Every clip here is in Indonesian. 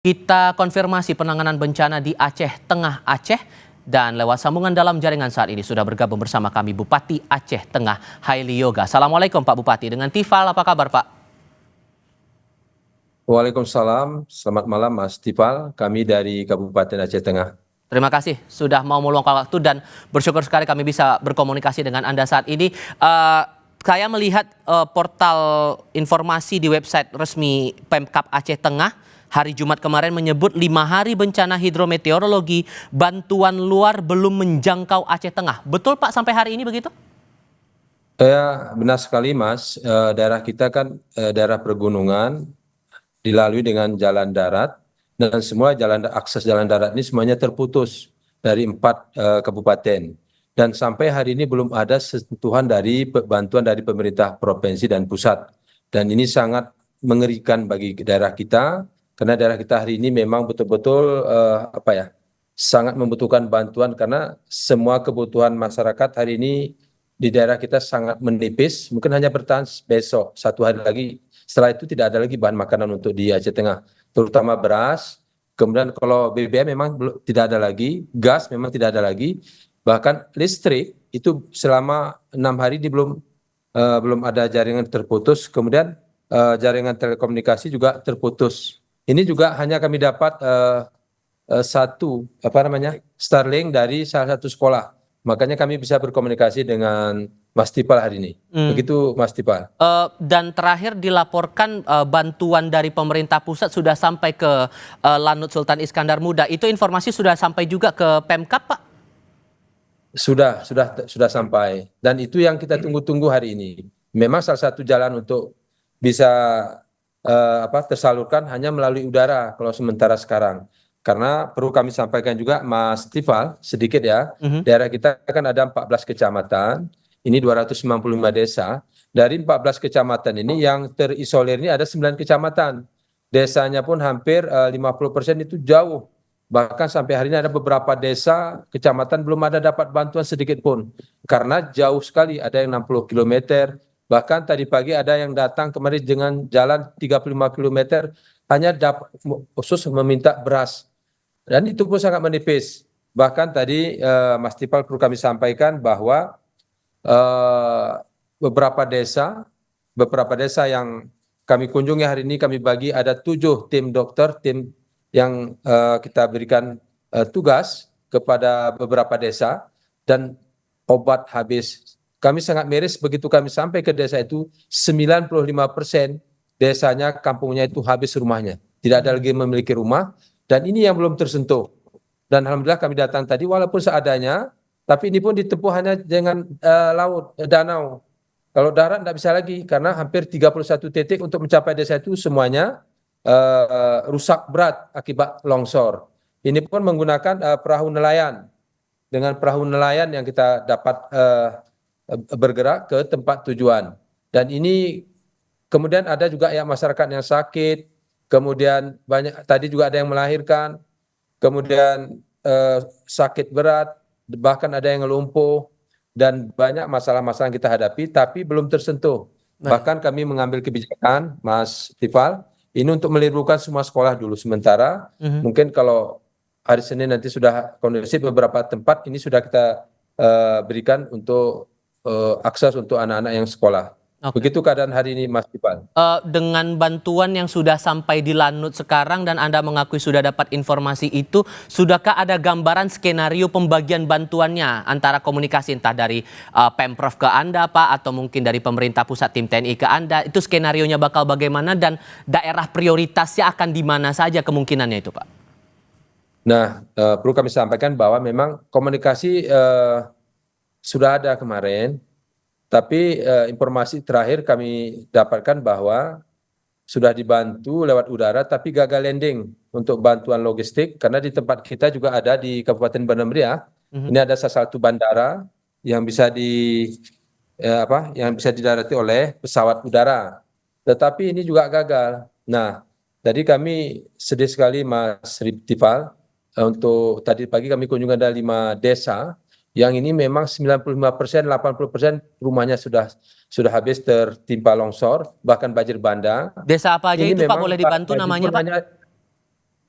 Kita konfirmasi penanganan bencana di Aceh Tengah Aceh dan lewat sambungan dalam jaringan saat ini sudah bergabung bersama kami Bupati Aceh Tengah Haili Yoga. Assalamualaikum Pak Bupati, dengan Tifal apa kabar Pak? Waalaikumsalam, selamat malam Mas Tifal, kami dari Kabupaten Aceh Tengah. Terima kasih sudah mau meluangkan waktu dan bersyukur sekali kami bisa berkomunikasi dengan Anda saat ini. Saya melihat portal informasi di website resmi Pemkab Aceh Tengah hari Jumat kemarin menyebut 5 hari bencana hidrometeorologi bantuan luar belum menjangkau Aceh Tengah. Betul Pak sampai hari ini begitu? Ya, benar sekali Mas. Daerah kita kan daerah pergunungan, dilalui dengan jalan darat, dan semua akses jalan darat ini semuanya terputus dari 4 kabupaten. Dan sampai hari ini belum ada sentuhan dari bantuan dari pemerintah provinsi dan pusat. Dan ini sangat mengerikan bagi daerah kita, karena daerah kita hari ini memang betul-betul sangat membutuhkan bantuan, karena semua kebutuhan masyarakat hari ini di daerah kita sangat menipis, mungkin hanya bertahan besok, 1 hari lagi. Setelah itu tidak ada lagi bahan makanan untuk di Aceh Tengah, terutama beras. Kemudian kalau BBM memang tidak ada lagi, gas memang tidak ada lagi, bahkan listrik itu selama 6 hari ini belum ada jaringan terputus. Kemudian jaringan telekomunikasi juga terputus. Ini juga hanya kami dapat satu Starlink dari salah satu sekolah. Makanya kami bisa berkomunikasi dengan Mas Tipal hari ini. Begitu Mas Tipal. Dan terakhir dilaporkan bantuan dari pemerintah pusat sudah sampai ke Lanut Sultan Iskandar Muda. Itu informasi sudah sampai juga ke Pemkab Pak? Sudah sampai. Dan itu yang kita tunggu-tunggu hari ini. Memang salah satu jalan untuk bisa tersalurkan hanya melalui udara kalau sementara sekarang. Karena perlu kami sampaikan juga Mas Tifal sedikit ya, daerah kita kan ada 14 kecamatan, ini 295 desa. Dari 14 kecamatan ini yang terisolir ini ada 9 kecamatan. Desanya pun hampir 50% itu jauh. Bahkan sampai hari ini ada beberapa desa, kecamatan belum ada dapat bantuan sedikit pun. Karena jauh sekali, ada yang 60 km. Bahkan tadi pagi ada yang datang kemarin dengan jalan 35 km, hanya khusus meminta beras. Dan itu pun sangat menipis. Bahkan tadi Mas Tipal perlu kami sampaikan bahwa beberapa desa yang kami kunjungi hari ini, kami bagi ada 7 tim dokter, tim yang kita berikan tugas kepada beberapa desa, dan obat habis. Kami sangat miris begitu kami sampai ke desa itu, 95% desanya, kampungnya itu habis rumahnya. Tidak ada lagi memiliki rumah, dan ini yang belum tersentuh. Dan alhamdulillah kami datang tadi walaupun seadanya, tapi ini pun ditempuh hanya dengan laut, danau. Kalau darat tidak bisa lagi, karena hampir 31 titik untuk mencapai desa itu semuanya rusak berat akibat longsor. Ini pun menggunakan perahu nelayan. Dengan perahu nelayan yang kita dapat bergerak ke tempat tujuan. Dan ini kemudian ada juga yang masyarakat yang sakit, kemudian banyak tadi juga ada yang melahirkan, kemudian sakit berat, bahkan ada yang lumpuh, dan banyak masalah-masalah yang kita hadapi tapi belum tersentuh. Bahkan kami mengambil kebijakan Mas Tifal, ini untuk meliburkan semua sekolah dulu sementara. Mungkin kalau hari Senin nanti sudah kondusif, beberapa tempat ini sudah kita berikan untuk akses untuk anak-anak yang sekolah. Begitu keadaan hari ini Mas Tifal. Dengan bantuan yang sudah sampai di Lanut sekarang dan Anda mengakui sudah dapat informasi itu, sudahkah ada gambaran skenario pembagian bantuannya antara komunikasi entah dari Pemprov ke Anda Pak, atau mungkin dari pemerintah pusat tim TNI ke Anda, itu skenarionya bakal bagaimana dan daerah prioritasnya akan di mana saja kemungkinannya itu Pak? Nah, perlu kami sampaikan bahwa memang komunikasi sudah ada kemarin. Tapi informasi terakhir kami dapatkan bahwa sudah dibantu lewat udara, tapi gagal landing untuk bantuan logistik, karena di tempat kita juga ada di Kabupaten Banda Meriah. Ini ada salah satu bandara yang bisa yang bisa didarati oleh pesawat udara. Tetapi ini juga gagal. Nah, tadi kami sedih sekali Mas Tifal, untuk tadi pagi kami kunjungi ada 5 desa. Yang ini memang 95%, 80% rumahnya sudah habis tertimpa longsor, bahkan banjir bandang. Desa apa aja ini itu Pak, boleh dibantu namanya Pak?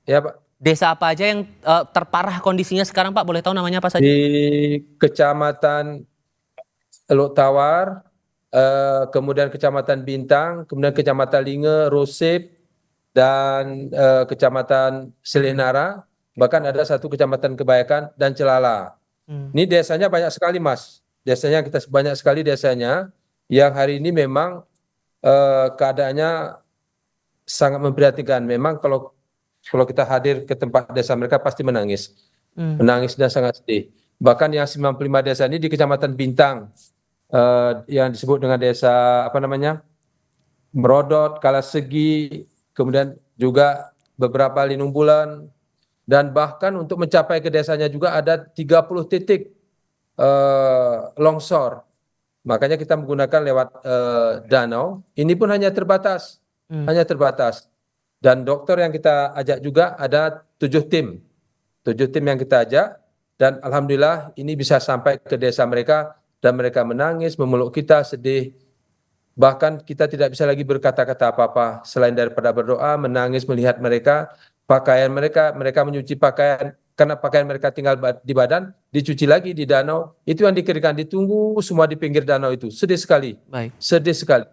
Ya Pak. Desa apa aja yang terparah kondisinya sekarang Pak? Boleh tahu namanya apa saja? Di Kecamatan Teluk Tawar, kemudian Kecamatan Bintang, kemudian Kecamatan Linge, Rosep, dan Kecamatan Selinara, bahkan ada satu Kecamatan Kebayakan dan Celala. Hmm. Ini desanya banyak sekali Mas. Desanya kita banyak sekali desanya yang hari ini memang keadaannya sangat memprihatinkan. Memang kalau kita hadir ke tempat desa mereka pasti menangis. Hmm. Menangis dan sangat sedih. Bahkan yang 95 desa ini di Kecamatan Bintang, yang disebut dengan desa apa namanya, Merodot, Kalasegi, kemudian juga beberapa Linung Bulan, dan bahkan untuk mencapai ke desanya juga ada 30 titik longsor. Makanya kita menggunakan lewat danau. Ini pun hanya terbatas, hanya terbatas. Dan dokter yang kita ajak juga ada 7 tim, 7 tim yang kita ajak. Dan alhamdulillah ini bisa sampai ke desa mereka dan mereka menangis, memeluk kita, sedih. Bahkan kita tidak bisa lagi berkata-kata apa-apa selain daripada berdoa, menangis melihat mereka, pakaian mereka, mereka menyuci pakaian, karena pakaian mereka tinggal di badan, dicuci lagi di danau, itu yang dikeringkan, ditunggu semua di pinggir danau itu. Sedih sekali, Baik. sedih sekali,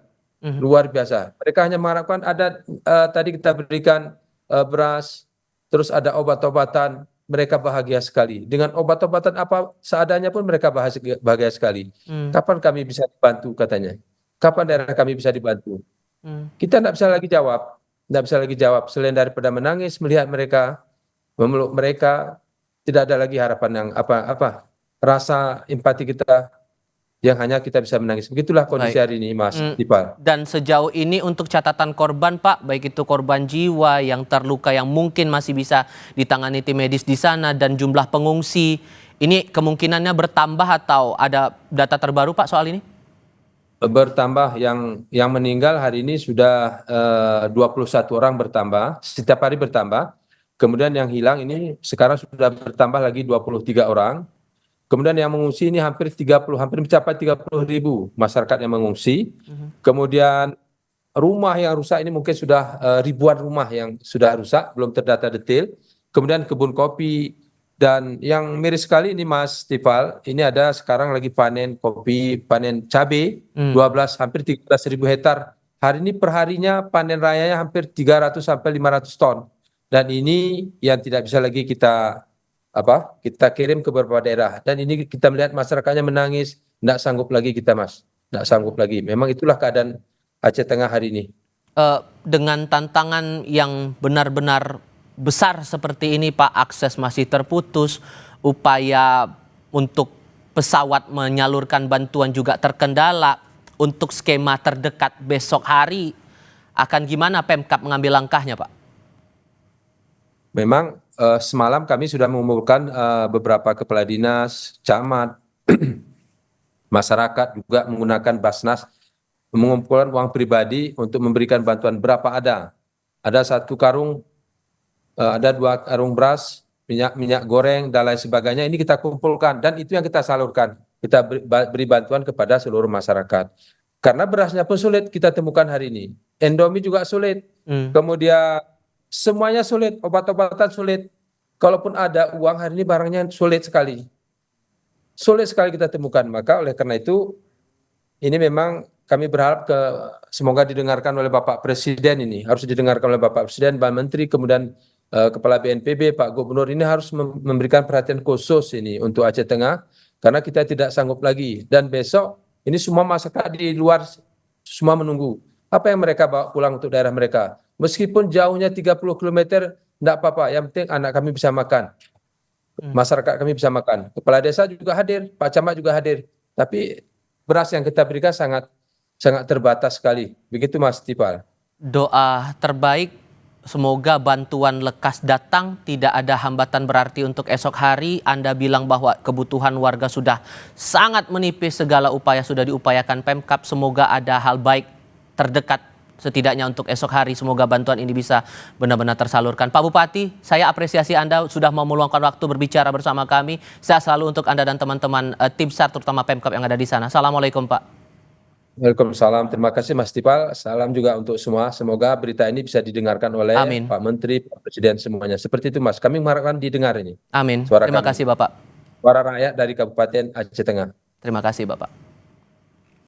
luar biasa. Mereka hanya mengharapkan ada, tadi kita berikan beras, terus ada obat-obatan, mereka bahagia sekali. Dengan obat-obatan apa seadanya pun mereka bahagia sekali. Kapan kami bisa dibantu katanya? Kapan daerah kami bisa dibantu? Kita tidak bisa lagi jawab, tidak bisa lagi jawab selain daripada menangis melihat mereka, memeluk mereka, tidak ada lagi harapan yang apa rasa empati kita yang hanya kita bisa menangis. Begitulah kondisi Baik. hari ini, Mas Iqbal. Dan sejauh ini untuk catatan korban Pak, baik itu korban jiwa yang terluka yang mungkin masih bisa ditangani tim medis di sana dan jumlah pengungsi, ini kemungkinannya bertambah atau ada data terbaru Pak soal ini? Bertambah, yang meninggal hari ini sudah 21 orang bertambah, setiap hari bertambah. Kemudian yang hilang ini sekarang sudah bertambah lagi 23 orang. Kemudian yang mengungsi ini hampir mencapai 30.000 masyarakat yang mengungsi. Kemudian rumah yang rusak ini mungkin sudah ribuan rumah yang sudah rusak, belum terdata detail. Kemudian kebun kopi, dan yang miris sekali ini Mas Tifal, ini ada sekarang lagi panen kopi, panen cabai, 12 hampir 13.000 hektar. Hari ini perharinya panen rayanya hampir 300 sampai 500 ton. Dan ini yang tidak bisa lagi kita kirim ke beberapa daerah. Dan ini kita melihat masyarakatnya menangis, tidak sanggup lagi kita Mas, tidak sanggup lagi. Memang itulah keadaan Aceh Tengah hari ini. Dengan tantangan yang benar-benar besar seperti ini Pak, akses masih terputus, upaya untuk pesawat menyalurkan bantuan juga terkendala, untuk skema terdekat besok hari akan gimana Pemkab mengambil langkahnya Pak? Memang semalam kami sudah mengumpulkan beberapa kepala dinas, camat, masyarakat juga menggunakan Basnas, mengumpulkan uang pribadi untuk memberikan bantuan berapa ada. Ada 1 karung, ada 2 karung beras, minyak goreng, dan lain sebagainya. Ini kita kumpulkan dan itu yang kita salurkan. Kita beri bantuan kepada seluruh masyarakat. Karena berasnya pun sulit kita temukan hari ini. Indomie juga sulit. Kemudian semuanya sulit, obat-obatan sulit. Kalaupun ada uang hari ini barangnya sulit sekali. Sulit sekali kita temukan. Maka oleh karena itu ini memang kami berharap semoga didengarkan oleh Bapak Presiden ini. Harus didengarkan oleh Bapak Presiden, Pak Menteri, kemudian Kepala BNPB, Pak Gubernur ini harus memberikan perhatian khusus ini untuk Aceh Tengah. Karena kita tidak sanggup lagi. Dan besok ini semua masyarakat di luar semua menunggu. Apa yang mereka bawa pulang untuk daerah mereka. Meskipun jauhnya 30 km, tidak apa-apa. Yang penting anak kami bisa makan. Masyarakat kami bisa makan. Kepala desa juga hadir, Pak Camat juga hadir. Tapi beras yang kita berikan sangat terbatas sekali. Begitu Mas Tifal. Doa terbaik, semoga bantuan lekas datang, tidak ada hambatan berarti untuk esok hari. Anda bilang bahwa kebutuhan warga sudah sangat menipis, segala upaya sudah diupayakan Pemkab. Semoga ada hal baik terdekat setidaknya untuk esok hari. Semoga bantuan ini bisa benar-benar tersalurkan. Pak Bupati, saya apresiasi Anda sudah mau meluangkan waktu berbicara bersama kami. Saya selalu untuk Anda dan teman-teman tim SAR terutama Pemkab yang ada di sana. Assalamualaikum Pak. Waalaikumsalam. Terima kasih Mas Tipal. Salam juga untuk semua. Semoga berita ini bisa didengarkan oleh Amin. Pak Menteri, Pak Presiden semuanya. Seperti itu Mas. Kami mengharapkan didengar ini Amin. suara Terima kami. kasih Bapak. Suara rakyat dari Kabupaten Aceh Tengah. Terima kasih Bapak.